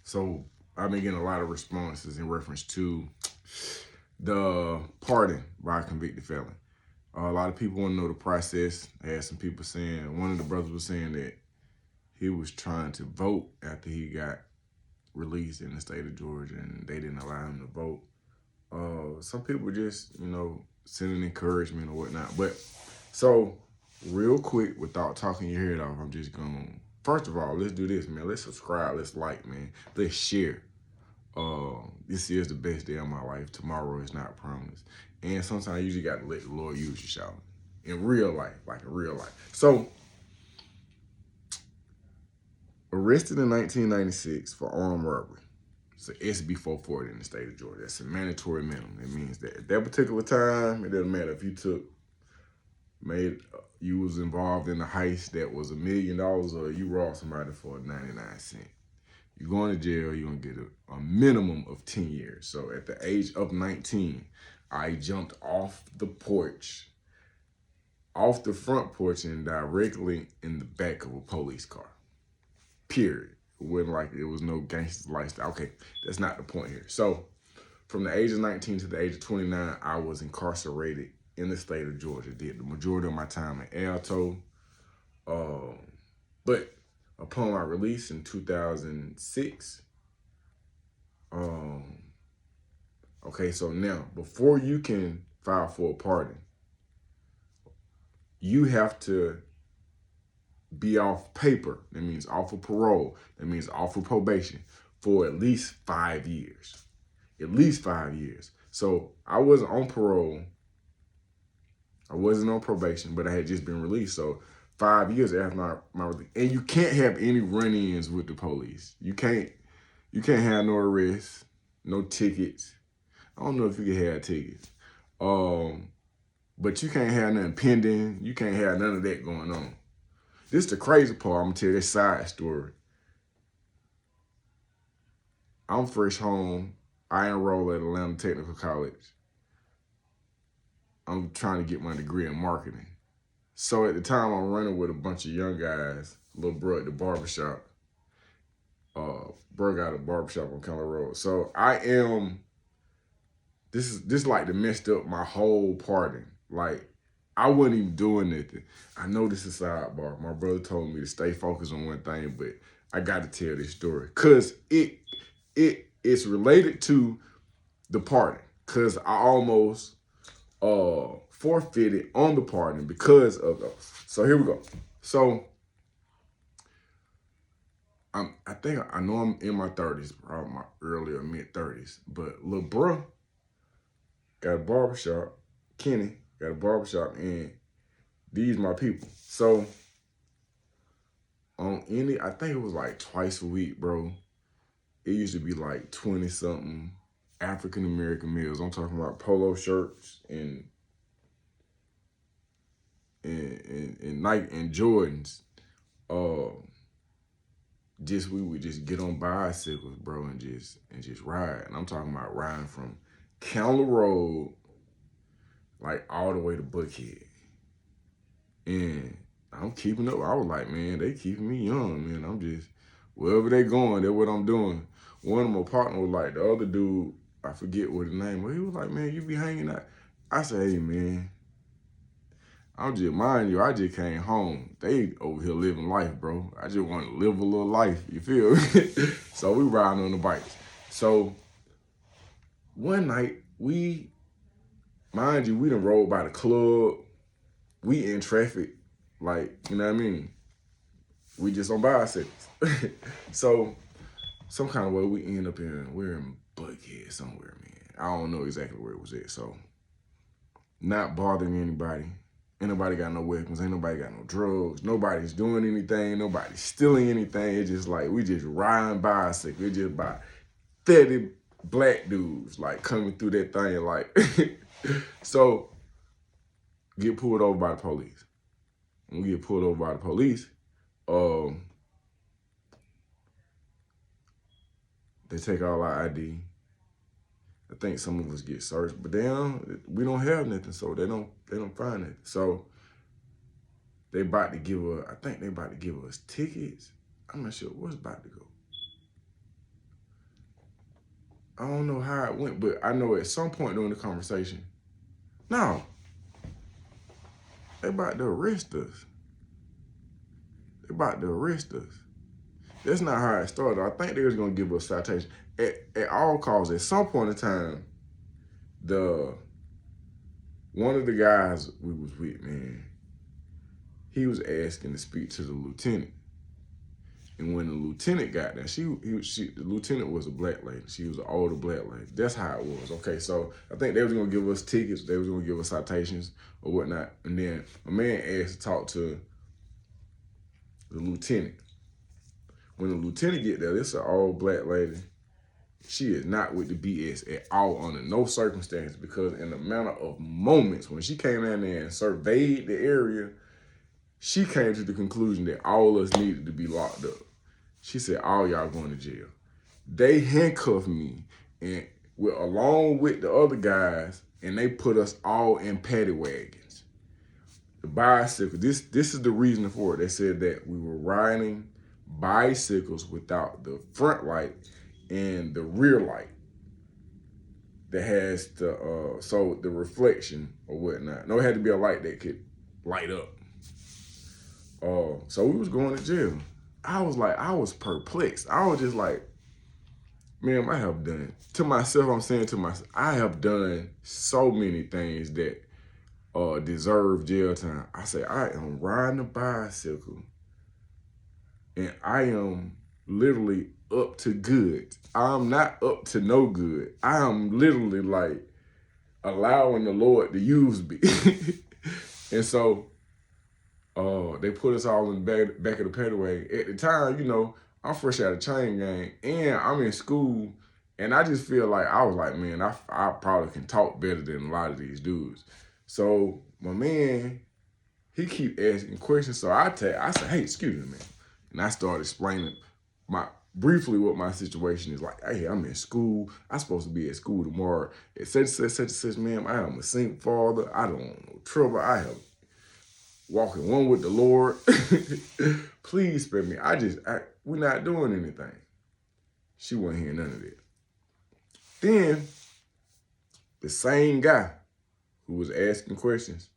So I've been getting a lot of responses in reference to the pardon by a convicted felon. A lot of people want to know the process. I had some people saying, one of the brothers was saying that he was trying to vote after he got released in the state of Georgia and they didn't allow him to vote. Some people just, sending encouragement or whatnot. But so real quick, without talking your head off, I'm just going, first of all, let's do this, man. Let's subscribe, let's like, man. Let's share. This is the best day of my life. Tomorrow is not promised. And sometimes you just got to let the Lord use you, shout. In real life, like in real life. So, arrested in 1996 for armed robbery. It's an SB 440 in the state of Georgia. That's a mandatory minimum. It means that at that particular time, it doesn't matter if you was involved in a heist that was $1 million or you robbed somebody for 99 cents. You're going to jail, you're going to get a minimum of 10 years. So at the age of 19, I jumped off the front porch and directly in the back of a police car. Period. It wasn't like it was no gangster lifestyle. Okay, that's not the point here. So from the age of 19 to the age of 29, I was incarcerated in the state of Georgia. Did the majority of my time in Alto. But upon my release in 2006, okay, so now before you can file for a pardon, you have to be off paper. That means off of parole. That means off of probation for at least 5 years. At least 5 years. So I wasn't on parole. I wasn't on probation, but I had just been released. So 5 years after my release. And you can't have any run-ins with the police. You can't have no arrests, no tickets. I don't know if you can have tickets. But you can't have nothing pending. You can't have none of that going on. This is the crazy part. I'm going to tell you this side story. I'm fresh home. I enrolled at Atlanta Technical College. I'm trying to get my degree in marketing. So at the time, I'm running with a bunch of young guys. Little bro at the barbershop. Bro got a barbershop on Keller Road. So this is like the messed up my whole pardon. Like, I wasn't even doing nothing. I know this is a sidebar. My brother told me to stay focused on one thing, but I got to tell this story because it's related to the pardon. Because I almost forfeited on the pardon because of those. So here we go. So I know I'm in my 30s, probably my early or mid 30s, but little bro got a barbershop. Kenny got a barbershop, and these my people. So I think it was like twice a week, bro. It used to be like 20 something African American meals. I'm talking about polo shirts and Nike and Jordans. We would just get on bicycles, bro, and just ride. And I'm talking about riding from Keller Road, like all the way to Buckhead. And I'm keeping up. I was like, man, they keeping me young, man. I'm just, wherever they going, that's what I'm doing. One of my partners was like, the other dude, I forget what his name was. He was like, man, you be hanging out. I said, hey, man, I'm just, mind you, I just came home. They over here living life, bro. I just want to live a little life, you feel me? So we riding on the bikes. So one night, mind you, we done rolled by the club. We in traffic, like, you know what I mean? We just on bicycles. So some kind of way we're in Buckhead somewhere, man. I don't know exactly where it was at. So not bothering anybody. Ain't nobody got no weapons. Ain't nobody got no drugs. Nobody's doing anything. Nobody's stealing anything. It's just like we just riding bicycles. We just by 30 black dudes like coming through that thing like. So get pulled over by the police. When we get pulled over by the police, they take all our ID. I think some of us get searched, but we don't have nothing, so they don't find it. So I think they about to give us tickets. I'm not sure what's about to go. I don't know how it went, but I know at some point during the conversation, no, they about to arrest us. They about to arrest us. That's not how it started. I think they was gonna give us a citation. At all costs, at some point in time, one of the guys we was with, man, he was asking to speak to the lieutenant. And when the lieutenant got there, the lieutenant was a black lady. She was an older black lady. That's how it was. Okay, so I think they was gonna give us tickets. They was gonna give us citations or whatnot. And then a man asked to talk to the lieutenant. When the lieutenant get there, this is an old black lady. She is not with the BS at all under no circumstances, because in a matter of moments, when she came in there and surveyed the area, she came to the conclusion that all of us needed to be locked up. She said, all y'all going to jail. They handcuffed me and along with the other guys, and they put us all in paddy wagons. The bicycle, this is the reason for it. They said that we were riding bicycles without the front light and the rear light that has the reflection or whatnot. No, it had to be a light that could light up. So we was going to jail. I was perplexed. I was just like, man, I have done, to myself, I'm saying to myself, I have done so many things that deserve jail time. I say, I am riding a bicycle and I am literally up to good. I'm not up to no good. I am literally like allowing the Lord to use me. And so they put us all in the back of the paddy wagon. At the time, you know, I'm fresh out of chain gang and I'm in school, and I just feel like, I was like, man, I probably can talk better than a lot of these dudes. So my man, he keep asking questions. So I said, hey, excuse me, man. And I started explaining briefly what my situation is like. Hey, I'm in school. I'm supposed to be at school tomorrow. It said, ma'am, I am a single father. I don't want no trouble. I have walking one with the Lord. Please spare me. We're not doing anything. She wasn't hearing none of that. Then the same guy who was asking questions,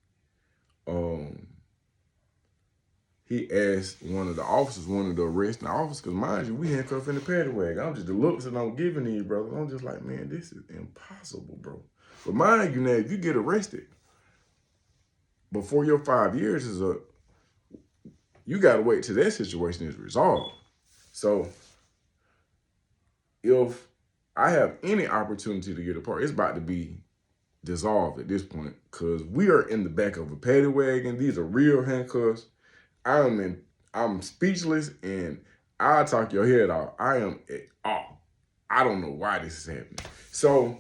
he asked one of the arresting officers, because mind you, we handcuffed in the paddy wagon. I'm just, the looks that I'm giving these brothers, I'm just like, man, this is impossible, bro. But mind you, now, if you get arrested before your 5 years is up, you got to wait till that situation is resolved. So if I have any opportunity to get a part, it's about to be dissolved at this point, because we are in the back of a paddy wagon. These are real handcuffs. I'm speechless, and I'll talk your head off. I am at awe. I don't know why this is happening. So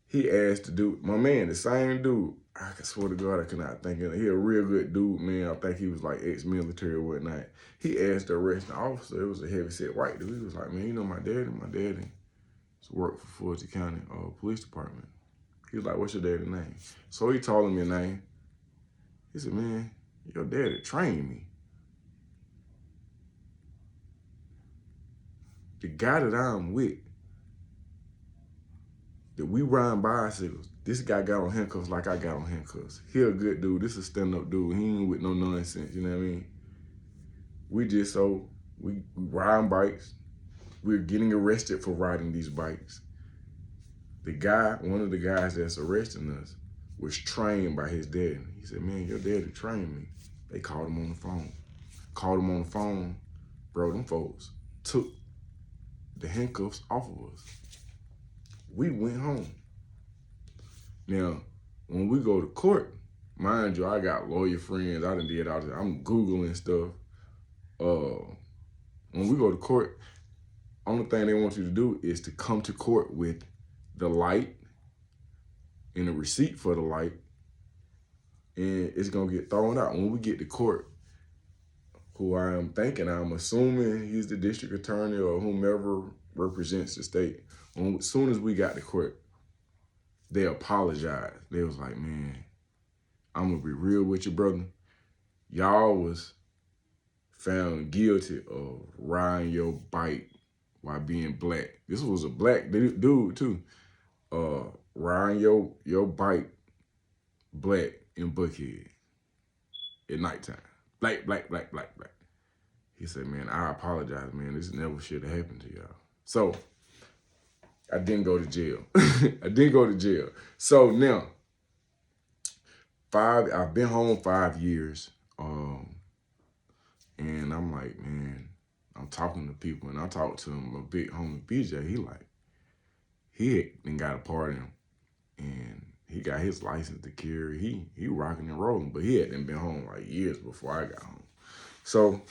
he asked the dude, my man, the same dude, I swear to God, I cannot think of it. He a real good dude, man. I think he was like ex-military or whatnot. He asked the arresting officer, it was a heavy-set white dude. He was like, man, you know my daddy worked for Fulton County Police Department. He was like, what's your daddy's name? So he told him his name. He said, man, your daddy trained me. The guy that I'm with, that we ride bicycles, this guy got on handcuffs like I got on handcuffs. He a good dude. This is a stand-up dude. He ain't with no nonsense, you know what I mean? We riding bikes. We're getting arrested for riding these bikes. One of the guys that's arresting us was trained by his daddy. He said, man, your daddy trained me. They called him on the phone. Bro, them folks took the handcuffs off of us. We went home. Now, when we go to court, mind you, I got lawyer friends. I done did all this. I'm Googling stuff. When we go to court, only thing they want you to do is to come to court with the light and a receipt for the light, and it's gonna get thrown out. When we get to court, I'm assuming he's the district attorney or whomever represents the state. As soon as we got to court, they apologized. They was like, man, I'm gonna be real with you, brother. Y'all was found guilty of riding your bike while being black. This was a black dude too. Riding your bike black in Buckhead at nighttime. Black. He said, man, I apologize, man. This never should have happened to y'all. So I didn't go to jail. I didn't go to jail. So now, I've been home 5 years. And I'm like, man, I'm talking to people, and I talked to him, a big homie BJ. He done got a part in him, and he got his license to carry. He rocking and rolling, but he hadn't been home like years before I got home. So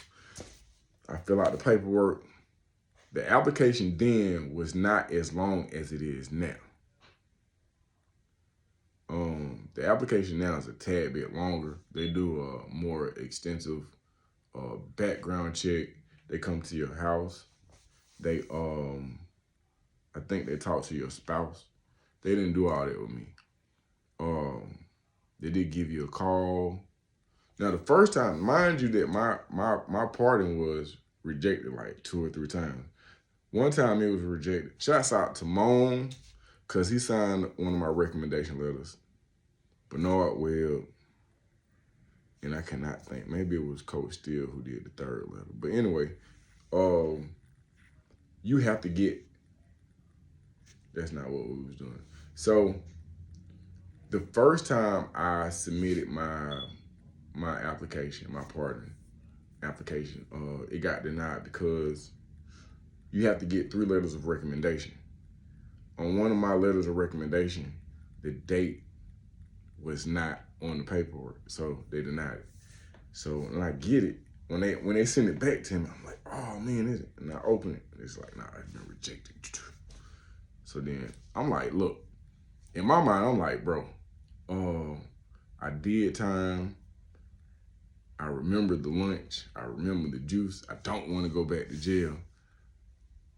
I fill out the paperwork. The application then was not as long as it is now. The application now is a tad bit longer. They do a more extensive background check. They come to your house. They I think they talk to your spouse. They didn't do all that with me. They did give you a call. Now the first time, mind you, that my pardon was rejected like 2 or 3 times. One time it was rejected. Shouts out to Moan, because he signed one of my recommendation letters. Bernard Webb, and I cannot think. Maybe it was Coach Steele who did the 3rd letter. But anyway, you have to get, that's not what we was doing. So the first time I submitted my application, my pardon application, it got denied because you have to get 3 letters of recommendation. On one of my letters of recommendation, the date was not on the paperwork, so they denied it. So when I get it, when they send it back to me, I'm like, oh man, is it? And I open it, it's like, nah, it's been rejected. So then I'm like, look, in my mind, I'm like, bro, I did time. I remember the lunch. I remember the juice. I don't want to go back to jail.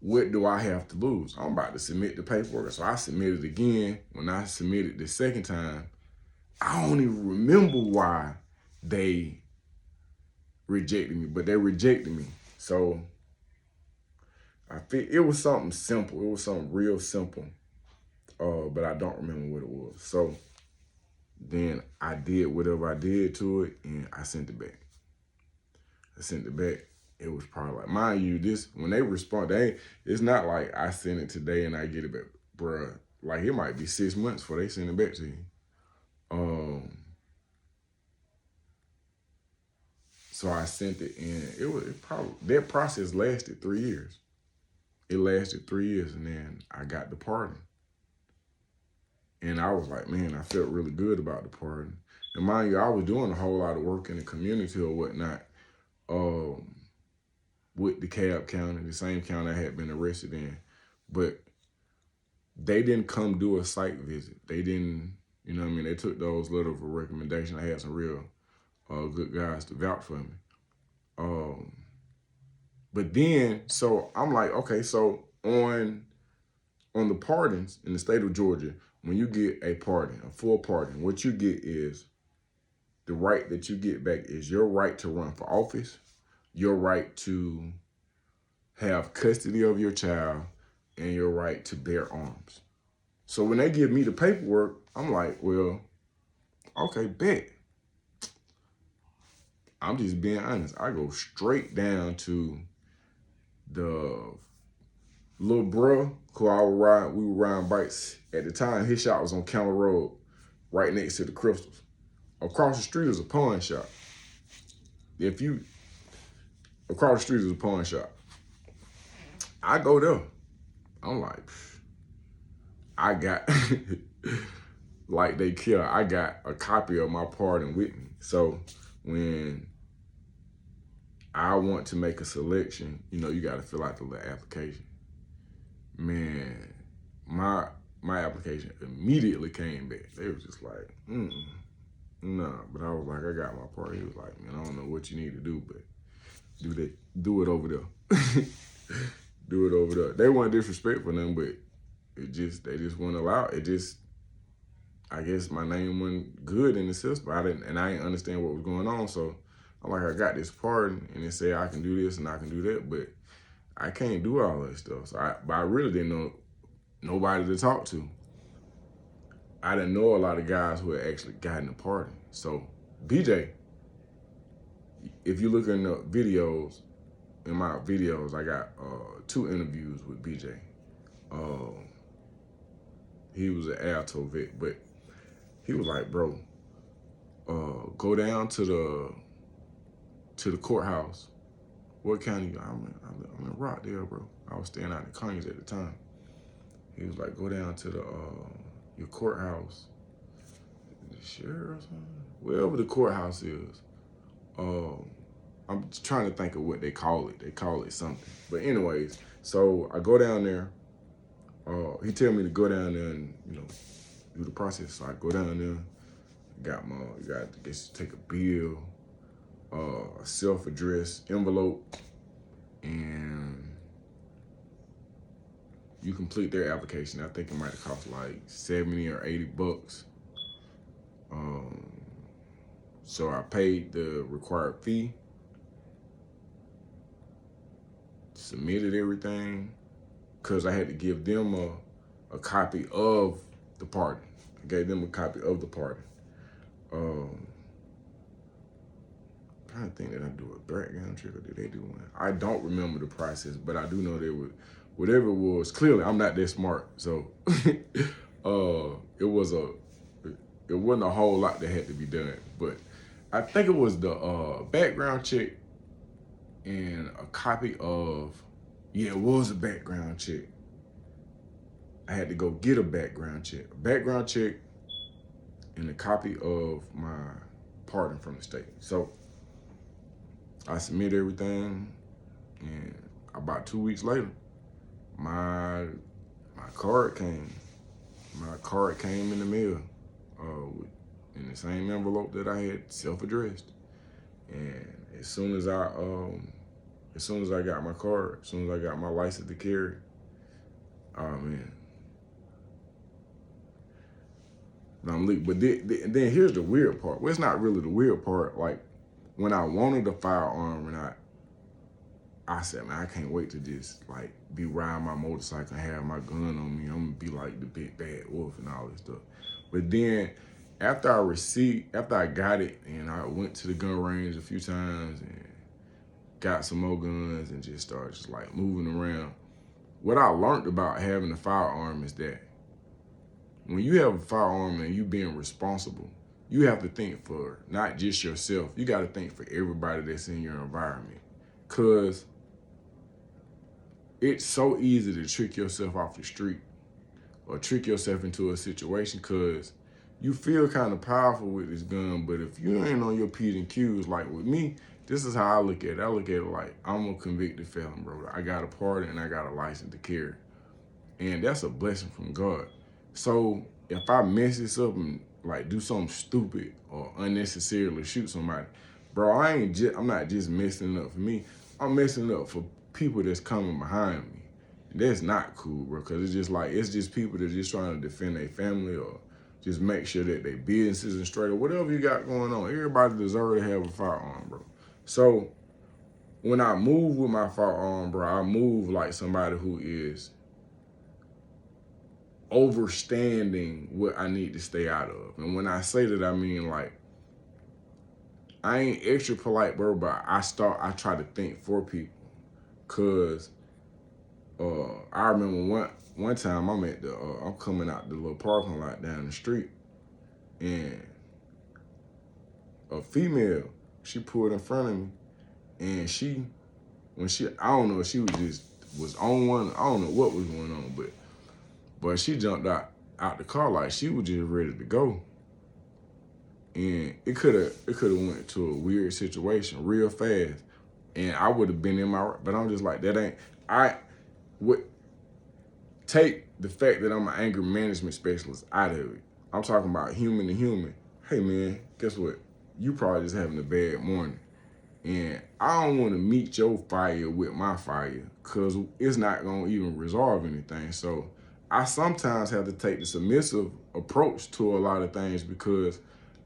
What do I have to lose? I'm about to submit the paperwork. So I submitted again. When I submitted the second time, I don't even remember why they rejected me, but they rejected me. So I think it was something simple. It was something real simple, but I don't remember what it was. So then I did whatever I did to it, and I sent it back. It was probably like, mind you, this, when they respond, it's not like I send it today and I get it back, bruh. Like it might be 6 months before they send it back to you. So I sent it, and that process lasted 3 years. It lasted 3 years, and then I got the pardon. And I was like, man, I felt really good about the pardon. And mind you, I was doing a whole lot of work in the community or whatnot, with DeKalb County, the same county I had been arrested in. But they didn't come do a site visit. They didn't, you know what I mean? They took those letters of recommendation. I had some real good guys to vouch for me. But then, so I'm like, okay, so on the pardons in the state of Georgia, when you get a pardon, a full pardon, what you get is, the right that you get back is your right to run for office, your right to have custody of your child, and your right to bear arms. So when they give me the paperwork, I'm like, well, okay, bet. I'm just being honest. I go straight down to the little bro who we were riding bikes. At the time, his shop was on County Road, right next to the Crystals. Across the street is a pawn shop. Across the street is a pawn shop. I go there. I'm like, I got, like they care, I got a copy of my pardon with me. So when I want to make a selection, you got to fill out the little application. Man, my application immediately came back. They was just like, nah. But I was like, I got my part. He was like, man, I don't know what you need to do, but do it over there. Do it over there. They weren't disrespectful them, but they just wouldn't allow it. I guess my name wasn't good in the system. I didn't understand what was going on. So I'm like, I got this pardon, and it said I can do this and I can do that, but I can't do all that stuff. So but I really didn't know nobody to talk to. I didn't know a lot of guys who had actually gotten the party. So BJ, if you look in the videos, in my videos, I got 2 interviews with BJ. He was an Alto vet, but he was like, bro, go down to the courthouse. What county? I'm in Rockdale, bro. I was staying out in Conyers at the time. He was like, go down to your courthouse, the sheriff or something, wherever the courthouse is. I'm trying to think of what they call it. They call it something. But anyways, so I go down there. He tell me to go down there and do the process. So I go down there. Got to take a bill, a self-addressed envelope, and you complete their application. I think it might have cost like $70 or $80. So I paid the required fee, submitted everything, because I had to give them a copy of the pardon. I gave them a copy of the pardon. I'm trying to think, did I do a background check or did they do one? I don't remember the process, but I do know they would, whatever it was, clearly I'm not that smart. So it wasn't a whole lot that had to be done. But I think it was the background check and a copy of, yeah, it was a background check. I had to go get a background check. A background check and a copy of my pardon from the state. So I submitted everything, and about 2 weeks later, my card came. My card came in the mail in the same envelope that I had self-addressed. And as soon as I got my card, as soon as I got my license to carry, oh man, I'm leaving. But then here's the weird part. Well, it's not really the weird part. Like when I wanted a firearm, and I said, man, I can't wait to just like be riding my motorcycle and have my gun on me. I'm gonna be like the big bad wolf and all this stuff. But then after I got it, and I went to the gun range a few times and got some more guns and just started just like moving around. What I learned about having a firearm is that when you have a firearm and you being responsible, you have to think for not just yourself. You got to think for everybody that's in your environment. Because it's so easy to trick yourself off the street or trick yourself into a situation because you feel kind of powerful with this gun, but if you ain't on your P's and Q's, like with me, this is how I look at it. I look at it like I'm a convicted felon, bro. I got a pardon and I got a license to carry. And that's a blessing from God. So if I mess this up and like do something stupid or unnecessarily shoot somebody, bro, I'm not just messing it up for me. I'm messing it up for people that's coming behind me. And that's not cool, bro, because it's just people that just trying to defend their family or just make sure that their business isn't straight or whatever you got going on. Everybody deserves to have a firearm, bro. So when I move with my firearm, bro, I move like somebody who is overstanding what I need to stay out of. And when I say that, I mean like I ain't extra polite, bro, but I try to think for people. Cause I remember one time I'm coming out the little parking lot down the street, and a female, she pulled in front of me, and I don't know if she was on one, I don't know what was going on, but she jumped out the car like she was just ready to go. And it could have went to a weird situation real fast, and I would have been in my, but I'm just like, I would take the fact that I'm an anger management specialist out of it. I'm talking about human to human. Hey man, guess what? You probably just having a bad morning. And I don't want to meet your fire with my fire because it's not going to even resolve anything. So I sometimes have to take the submissive approach to a lot of things because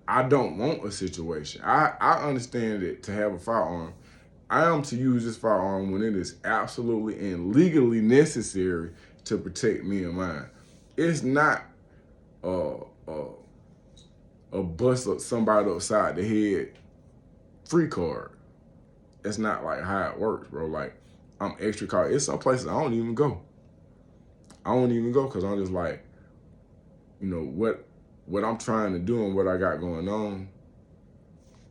I don't want a situation. I understand that to have a firearm, I am to use this firearm when it is absolutely and legally necessary to protect me and mine. It's not uh, uh, a bust up somebody upside the head free card. That's not like how it works, bro. Like, I'm extra card. It's some places I don't even go. I don't even go because I'm just like, what I'm trying to do and what I got going on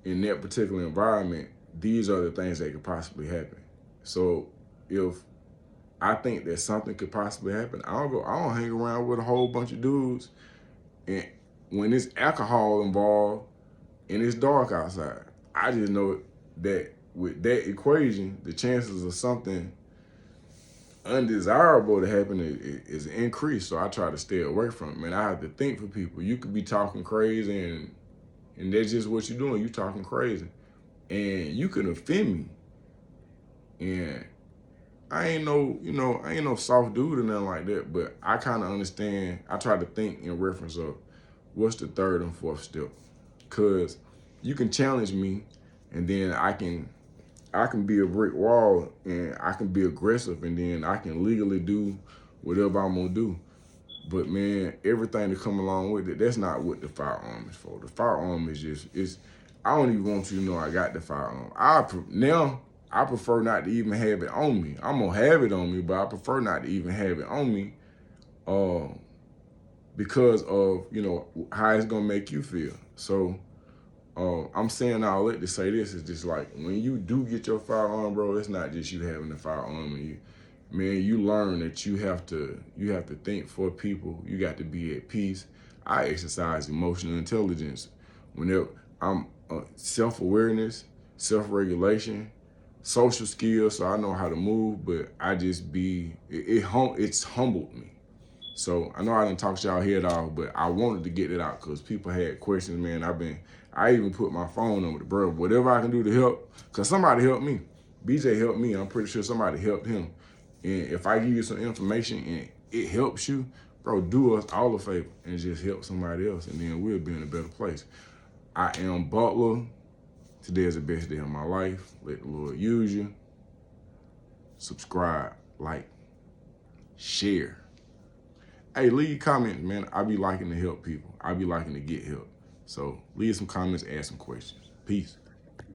in that particular environment, these are the things that could possibly happen. So if I think that something could possibly happen, I don't hang around with a whole bunch of dudes. And when there's alcohol involved and it's dark outside, I just know that with that equation, the chances of something undesirable to happen is increased. So I try to stay away from it. Man, I have to think for people. You could be talking crazy and that's just what you're doing. You talking crazy. And you can offend me. And I ain't no soft dude or nothing like that, but I kind of understand. I try to think in reference of what's the third and fourth step. Cause you can challenge me and then I can be a brick wall and I can be aggressive and then I can legally do whatever I'm gonna do. But man, everything that come along with it, that's not what the firearm is for. The firearm is I don't even want you to know I got the firearm. Now I prefer not to even have it on me. I'm gonna have it on me, but I prefer not to even have it on me, because of how it's gonna make you feel. So I'm saying all that to say this is just like when you do get your firearm, bro, it's not just you having the firearm and you learn that you have to think for people. You got to be at peace. I exercise emotional intelligence whenever I'm self-awareness, self-regulation, social skills, so I know how to move, but I just it's humbled me. So I know I didn't talk y'all head off, but I wanted to get it out because people had questions, man. I even put my phone on with the bro. Whatever I can do to help, because somebody helped me. BJ helped me. I'm pretty sure somebody helped him. And if I give you some information and it helps you, bro, do us all a favor and just help somebody else, and then we'll be in a better place. I am Butler. Today is the best day of my life. Let the Lord use you. Subscribe, like, share. Hey, leave comments, man. I be liking to help people. I be liking to get help. So leave some comments, ask some questions. Peace.